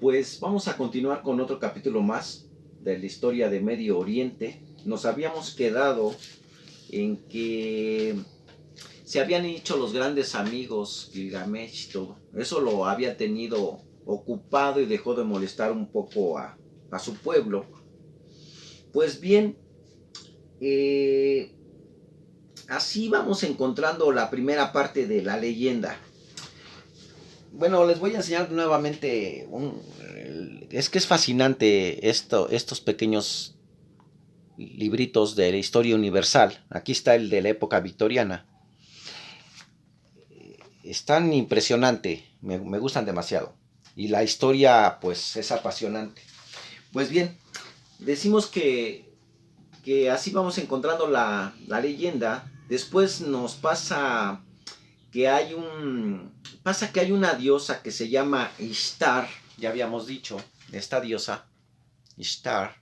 Pues vamos a continuar con otro capítulo más de la historia de Medio Oriente. Nos habíamos quedado en que se habían hecho los grandes amigos Gilgamesh y todo. Eso lo había tenido ocupado y dejó de molestar un poco a su pueblo. Pues bien, así vamos encontrando la primera parte de la leyenda. Bueno, les voy a enseñar nuevamente es que es fascinante estos pequeños libritos de la historia universal. Aquí está el de la época victoriana. Es tan impresionante, me gustan demasiado. Y la historia, pues, es apasionante. Pues bien, decimos que así vamos encontrando la leyenda. Después nos pasa que hay una diosa que se llama Ishtar, ya habíamos dicho, esta diosa, Ishtar.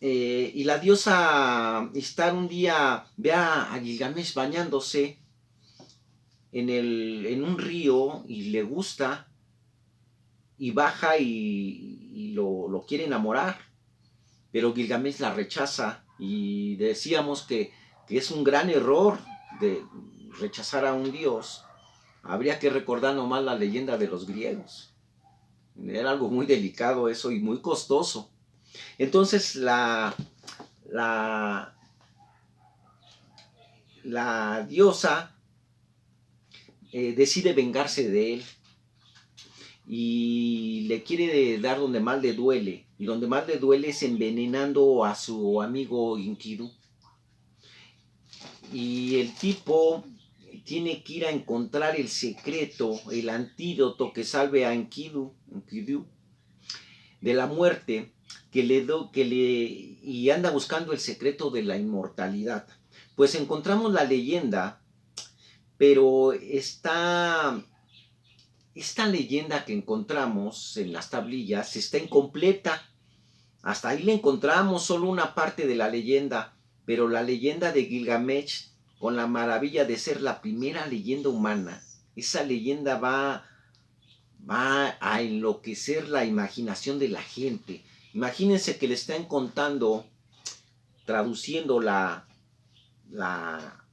Y la diosa Ishtar un día ve a Gilgamesh bañándose en un río y le gusta y baja y lo quiere enamorar, pero Gilgamesh la rechaza y decíamos que es un gran error de rechazar a un dios. Habría que recordar nomás la leyenda de los griegos. Era algo muy delicado eso y muy costoso. Entonces la, la diosa decide vengarse de él y le quiere dar donde más le duele. Y donde más le duele es envenenando a su amigo Enkidu. Y el tipo tiene que ir a encontrar el secreto, el antídoto que salve a Enkidu de la muerte, y anda buscando el secreto de la inmortalidad. Pues encontramos la leyenda, pero esta leyenda que encontramos en las tablillas está incompleta. Hasta ahí le encontramos solo una parte de la leyenda, pero la leyenda de Gilgamesh, con la maravilla de ser la primera leyenda humana, esa leyenda va a enloquecer la imaginación de la gente. Imagínense que le están contando, traduciendo la, la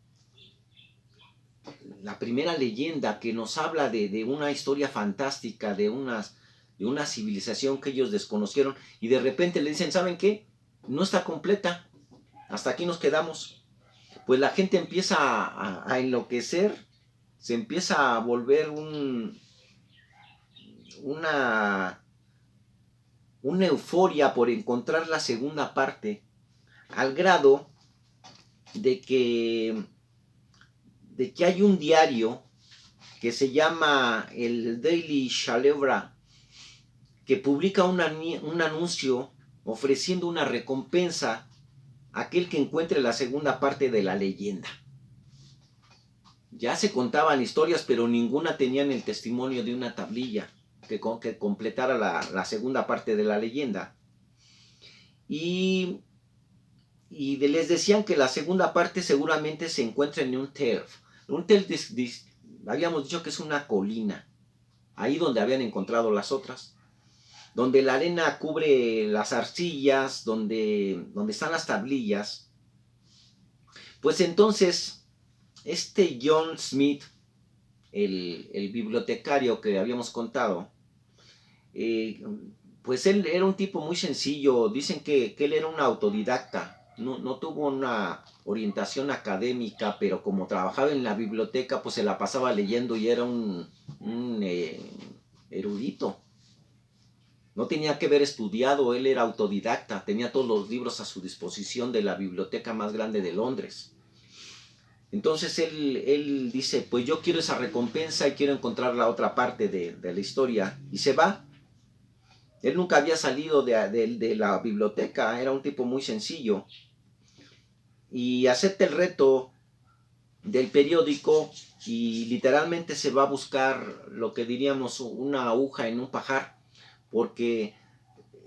primera leyenda que nos habla de una historia fantástica, de una civilización que ellos desconocieron, y de repente le dicen, ¿saben qué? No está completa, hasta aquí nos quedamos. Pues la gente empieza a enloquecer, se empieza a volver una euforia por encontrar la segunda parte, al grado de que hay un diario que se llama el Daily Shalevra, que publica un anuncio ofreciendo una recompensa a aquel que encuentre la segunda parte de la leyenda. Ya se contaban historias, pero ninguna tenían el testimonio de una tablilla que completara la segunda parte de la leyenda. Y les decían que la segunda parte seguramente se encuentra en un TERF. Un TERF habíamos dicho que es una colina, ahí donde habían encontrado las otras, donde la arena cubre las arcillas, donde están las tablillas. Pues entonces, John Smith, el bibliotecario que habíamos contado, pues él era un tipo muy sencillo. Dicen que él era un autodidacta. No tuvo una orientación académica, pero como trabajaba en la biblioteca, pues se la pasaba leyendo y era un erudito. No tenía que haber estudiado, él era autodidacta, tenía todos los libros a su disposición de la biblioteca más grande de Londres. Entonces él dice, pues yo quiero esa recompensa y quiero encontrar la otra parte de la historia. Y se va. Él nunca había salido de la biblioteca, era un tipo muy sencillo. Y acepta el reto del periódico y literalmente se va a buscar lo que diríamos una aguja en un pajar, porque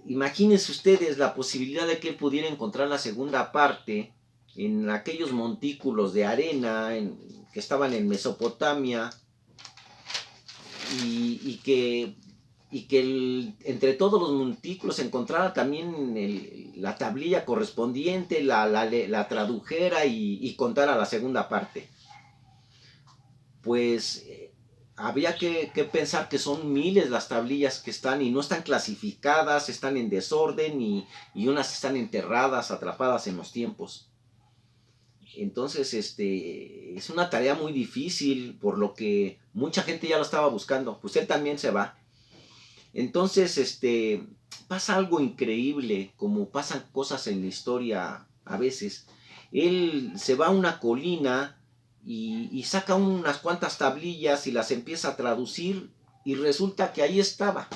imagínense ustedes la posibilidad de que él pudiera encontrar la segunda parte en aquellos montículos de arena que estaban en Mesopotamia, y que entre todos los montículos encontrara también la tablilla correspondiente, la tradujera y contara la segunda parte. Pues había que pensar que son miles las tablillas que están y no están clasificadas, están en desorden y unas están enterradas, atrapadas en los tiempos. Entonces, es una tarea muy difícil, por lo que mucha gente ya lo estaba buscando. Pues él también se va. Entonces, pasa algo increíble, como pasan cosas en la historia a veces. Él se va a una colina y saca unas cuantas tablillas y las empieza a traducir y resulta que ahí estaba.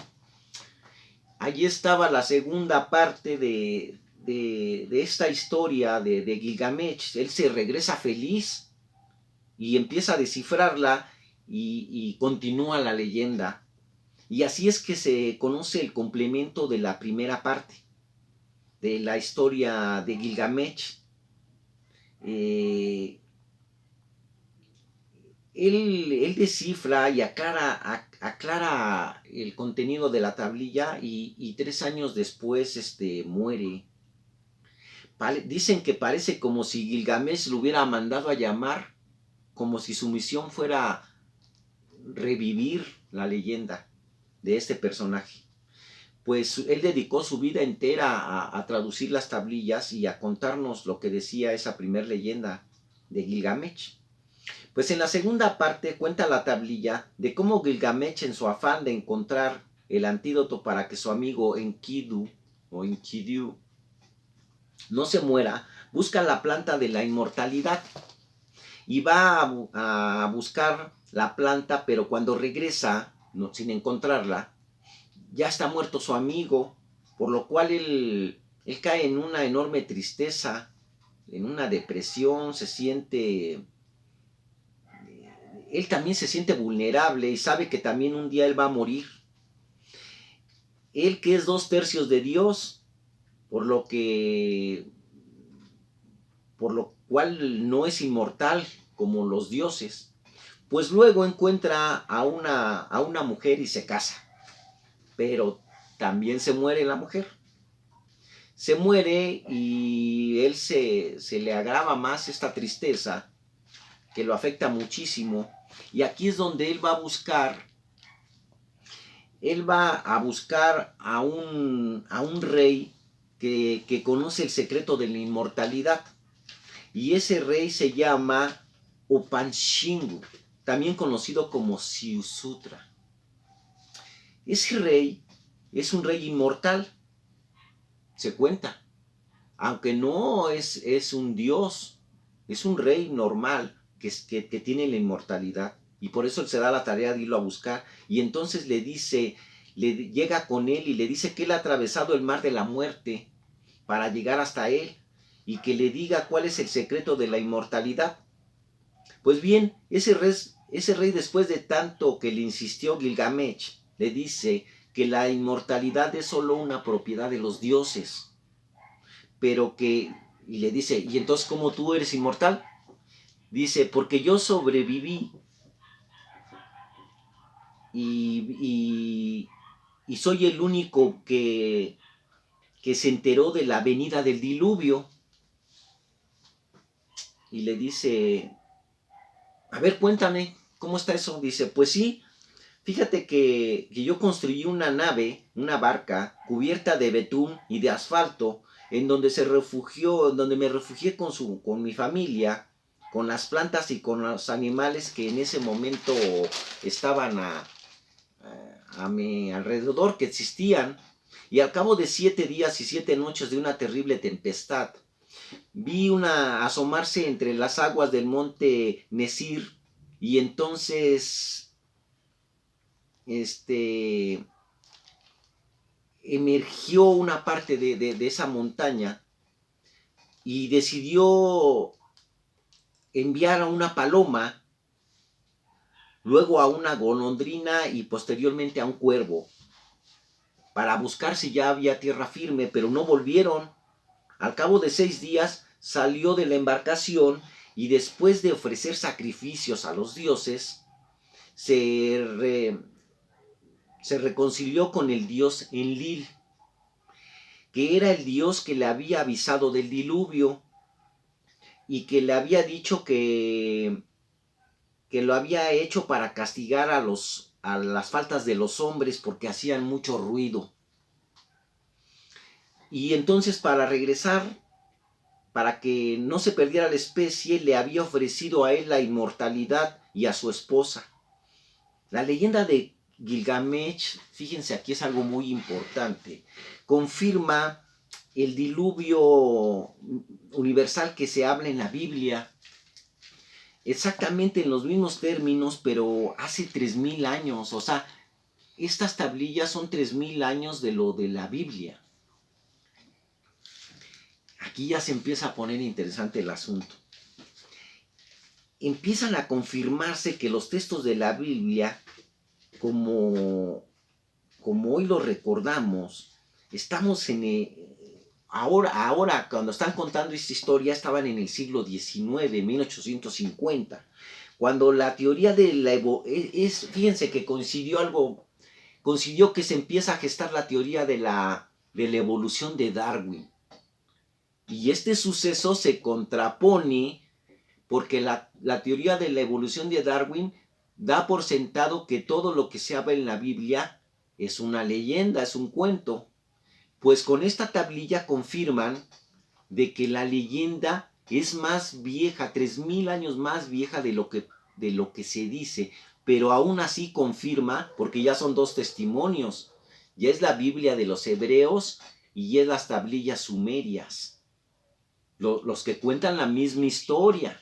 Allí estaba la segunda parte de esta historia de Gilgamesh. Él se regresa feliz y empieza a descifrarla y continúa la leyenda. Y así es que se conoce el complemento de la primera parte de la historia de Gilgamesh. Él descifra y aclara el contenido de la tablilla y 3 años después muere. Dicen que parece como si Gilgamesh lo hubiera mandado a llamar, como si su misión fuera revivir la leyenda de este personaje. Pues él dedicó su vida entera a traducir las tablillas y a contarnos lo que decía esa primer leyenda de Gilgamesh. Pues en la segunda parte cuenta la tablilla de cómo Gilgamesh, en su afán de encontrar el antídoto para que su amigo Enkidu no se muera, busca la planta de la inmortalidad y va a buscar la planta, pero cuando regresa, sin encontrarla, ya está muerto su amigo, por lo cual él cae en una enorme tristeza, en una depresión, él también se siente vulnerable y sabe que también un día él va a morir. Él que es 2/3 de Dios, por lo cual no es inmortal como los dioses, pues luego encuentra a una mujer y se casa, pero también se muere la mujer. Se muere y él se le agrava más esta tristeza, que lo afecta muchísimo, y aquí es donde él va a buscar a un rey que conoce el secreto de la inmortalidad. Y ese rey se llama Upanshringu, también conocido como Siusutra. Ese rey es un rey inmortal, se cuenta. Aunque no es un dios, es un rey normal que tiene la inmortalidad. Y por eso él se da la tarea de irlo a buscar. Y entonces llega con él y le dice que él ha atravesado el mar de la muerte para llegar hasta él y que le diga cuál es el secreto de la inmortalidad. Pues bien, ese rey, después de tanto que le insistió Gilgamesh, le dice que la inmortalidad es solo una propiedad de los dioses, pero y le dice, ¿y entonces cómo tú eres inmortal? Dice, porque yo sobreviví y soy el único que se enteró de la venida del diluvio. Y le dice, a ver, cuéntame, ¿cómo está eso? Dice, pues sí, fíjate que yo construí una nave, una barca, cubierta de betún y de asfalto, en donde me refugié con mi familia, con las plantas y con los animales que en ese momento estaban a mi alrededor, que existían. Y al cabo de 7 días y 7 noches de una terrible tempestad, vi asomarse entre las aguas del monte Nesir, y entonces emergió una parte de esa montaña y decidió enviar a una paloma, luego a una golondrina y posteriormente a un cuervo, para buscar si ya había tierra firme, pero no volvieron. Al cabo de 6 días salió de la embarcación y después de ofrecer sacrificios a los dioses, se se reconcilió con el dios Enlil, que era el dios que le había avisado del diluvio y que le había dicho que lo había hecho para castigar a las faltas de los hombres porque hacían mucho ruido. Y entonces, para regresar, para que no se perdiera la especie, le había ofrecido a él la inmortalidad y a su esposa. La leyenda de Gilgamesh, fíjense, aquí es algo muy importante, confirma el diluvio universal que se habla en la Biblia, exactamente en los mismos términos, pero hace 3000 años. O sea, estas tablillas son 3000 años de lo de la Biblia. Aquí ya se empieza a poner interesante el asunto. Empiezan a confirmarse que los textos de la Biblia, como hoy lo recordamos, estamos ahora cuando están contando esta historia, estaban en el siglo XIX, 1850, cuando la teoría de la fíjense que coincidió que se empieza a gestar la teoría de la evolución de Darwin. Y este suceso se contrapone porque la teoría de la evolución de Darwin da por sentado que todo lo que se habla en la Biblia es una leyenda, es un cuento. Pues con esta tablilla confirman de que la leyenda es más vieja, 3000 años más vieja de lo que se dice, pero aún así confirma, porque ya son dos testimonios, ya es la Biblia de los hebreos y es las tablillas sumerias, los que cuentan la misma historia.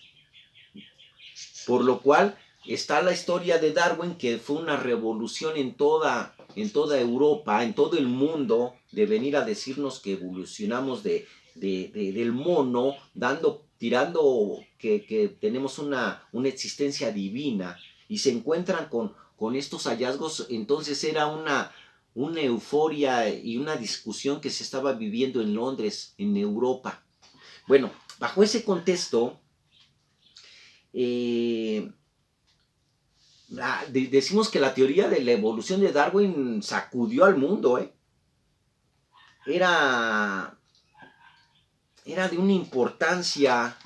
Por lo cual está la historia de Darwin, que fue una revolución en toda Europa, en todo el mundo, de venir a decirnos que evolucionamos del mono, tirando que tenemos una existencia divina, y se encuentran con estos hallazgos. Entonces era una euforia y una discusión que se estaba viviendo en Londres, en Europa. Bueno, bajo ese contexto, decimos que la teoría de la evolución de Darwin sacudió al mundo. Era de una importancia,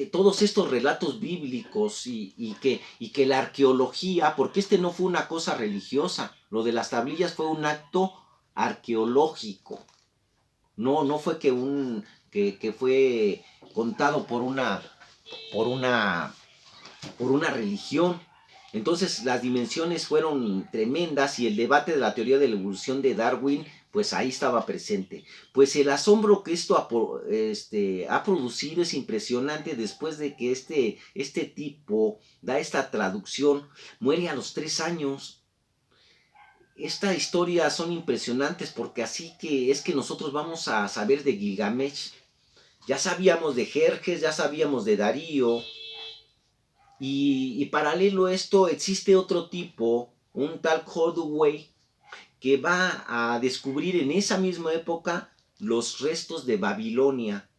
todos estos relatos bíblicos y que la arqueología, porque no fue una cosa religiosa, lo de las tablillas fue un acto arqueológico. No fue que fue contado por una religión. Entonces las dimensiones fueron tremendas y el debate de la teoría de la evolución de Darwin, pues ahí estaba presente. Pues el asombro que esto ha producido es impresionante. Después de que este tipo da esta traducción, muere a los 3 años. Esta historia son impresionantes, porque así que es que nosotros vamos a saber de Gilgamesh. Ya sabíamos de Jerjes, ya sabíamos de Darío. Y paralelo a esto existe otro tipo, un tal Holdaway, que va a descubrir en esa misma época los restos de Babilonia.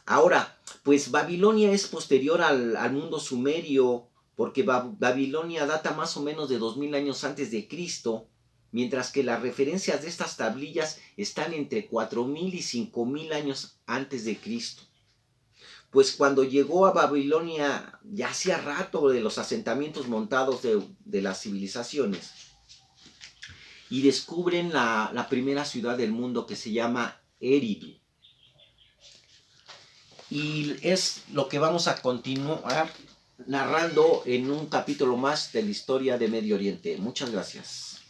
Ahora, pues Babilonia es posterior al mundo sumerio, porque Babilonia data más o menos de 2000 años antes de Cristo, mientras que las referencias de estas tablillas están entre 4000 y 5000 años antes de Cristo. Pues cuando llegó a Babilonia, ya hacía rato de los asentamientos montados de las civilizaciones, y descubren la primera ciudad del mundo, que se llama Eridu. Y es lo que vamos a continuar narrando en un capítulo más de la historia de Medio Oriente. Muchas gracias.